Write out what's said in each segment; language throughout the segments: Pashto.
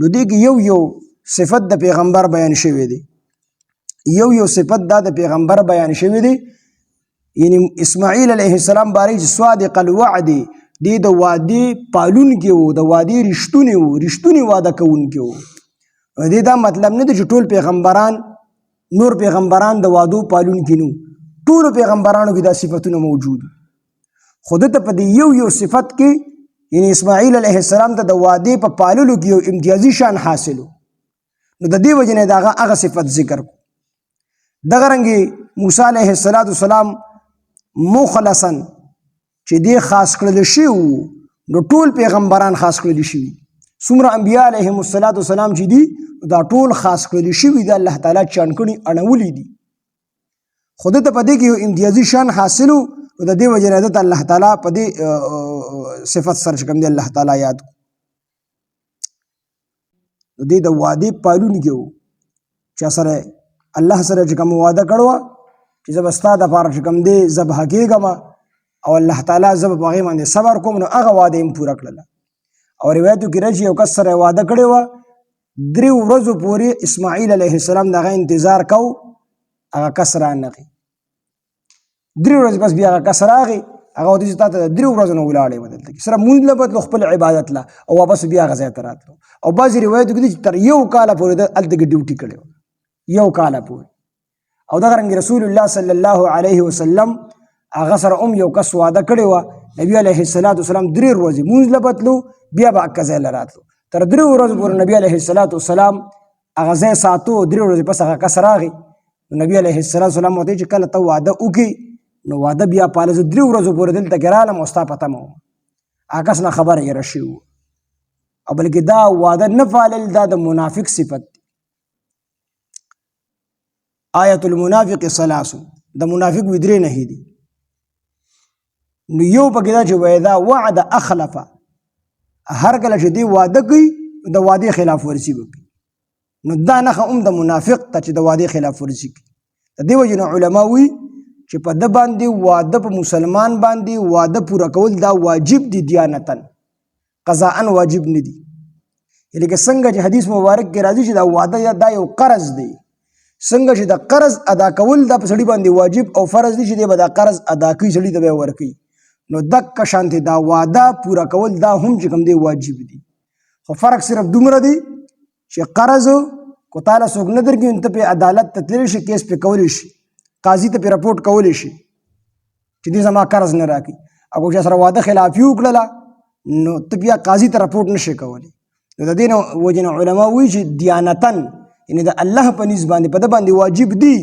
نو دې کې یو صفت د پیغمبر بیان شوی دی، یو صفت دا د پیغمبر بیان شوی دی. یعنی اسماعیل علیه السلام باره چې صادق الوعد دی، د وعدې پالونکی و، د وعدې رښتونی وعده کوونکی و. دې دا مطلب نه دی چې ټول پیغمبران نور پیغمبران د وعدو پالونکي نو، ټولو پیغمبرانو کې دا صفتونه موجود. خو دته په دې یو صفت کې یعنی اسماعیل علیه السلام ته د وعدې په پاللو کې یو امتیازي شان حاصلو. نو د دې وجې نه د هغه صفت ذکر کو. دغه رنګې موسی علیه السلام مخلصا چې دې خاص کړل شي نو ټول پیغمبران خاص کړل شي. څومره انبیاء علیهم السلام چې دي دا ټول خاص کړل شي د الله تعالی چانکړي اړولې دي. خود ته په دې کې یو امتیازي شان حاصلو، د دې وجې نه د الله تعالی په دې صفت سره چې کوم دی الله تعالی یاد کو. دې د وعدې پالونکي و چې سره الله سره چې کوم وعده کړو چې زه به ستا دپاره چې کوم دی ذبح کېږم او الله تعالی زه به په هغې باندې صبر کوم، نو هغه وعده یې پوره کړله. او روایتو کې راځي یو کس سره وعده کړې وه 3 ورځو پورې اسماعیل علیه السلام د هغه انتظار کو، هغه کس رانغی. 3 ورځې پس بیا هغه کس راغی، هغه ورته چې تا ته 3 ورځو نه ولاړې وه دلته کې سره مونځ له بدلو خپل عبادت له او واپس بیا هغه ځای ته راتلو. او بعضې روایتو کې دي چې تر 1 کاله پورې د هلته کې ډیوټي کړې وه، 1 کاله پورې. او دغه رنګ رسول الله صلی الله علیه وسلم هغه سره یو کس وعده کړې وه، نبي علیه السلام 3 ورځې مونځ له بدلو بیا به هغه ځای له راتلو. تر 3 ورځو پورې نبي علیه السلام هغه ځای ساتو. 3 ورځې پس هغه کس راغی، نبي علیه السلام ورته چې کله ته واده وکړې نو واده بیا پاله، زه 3 ورځو پورې دلته کې رالم او ستا پته مه وم. هغه کس نه خبره یې رشي وه. او بلکې دا واده نه پالل دا د منافق صفت دی. آیت المنافق 3 د منافق وی 3 نهي دي. نو یو پکې دا چې وإذا وعد اخلف، هر کله چې دی واده کوي د وعدې خلاف ورزي وکړي، نو دا نښه د منافق ته چې د وعدې خلاف ورزي کوي. د دې وجې نه علما وایي چې په ده باندې واده په مسلمان باندې واده پوره کول دا واجب دي، دیانتن قضاء واجب نه دي. لکه څنګه چې حدیث مبارک کې راځي چې دا واده دا یو قرض دی، څنګه چې د قرض ادا کول دا په سړي باندې واجب او فرض دي چې دی به دا قرض ادا کوي، سړي ته به یې ورکوي. نو دقه شانتې دا واده پوره کول دا هم چې کوم دی واجب دي. خو فرق صرف دومره دی چې قرض کو تعالی څوک نه درکوي، ته پې عدالت ته تللی شي، کیس پې کولی شي، قاضي ته پې رپورټ کولی شي چې دې زما قرض نه راکوي. او که چا سره واده خلافي وکړله نو ته بیا قاضي ته رپورټ نشي کولی. نو د دې وجې نه علما وایي چې دیانتن یعنی د الله په نسبت باندې په ده باندې واجب دي،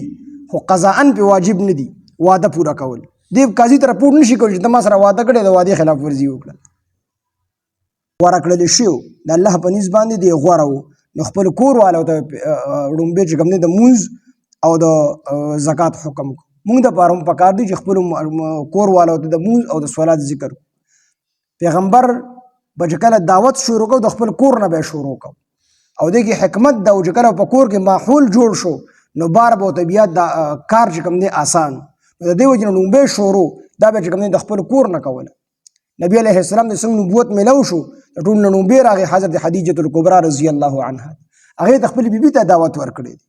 خو قضاءن پې واجب نه دي واده پوره کول. دې قاضي ته رپورټ نشي کولی چې ته ما سره واده کړی د وعدې خلاف ورزي وکړه. غوره کړلی شوي د الله په نسبت باندې دی غوره و. نو خپل کور والو ته ړومبې چې کوم دی د مونځ او د زکات حکم کو. مونږ دپاره هم پکار دی چې خپلو کور والو ته د مونځ او د صلات ذکر کو. پیغمبر به چې کله دعوت شروع کو د خپل کور نه به یې شروع کو. او دې کې حکمت دا و چې کله په کور کې ماحول جوړ شو نو بار به ورته بیا دا کار چې کوم دی آسان. د دې وجې نه لومبی شروع دا به چې کوم دی د خپل کور نه کوله. نبی علیه السلام د څنګه نبوت میلاو شو د ټول نه لومبی راغی حضرت خدیجة الکبرا رضی الله عنها، هغې ته خپلې بیبي ته دعوت ورکړی دی.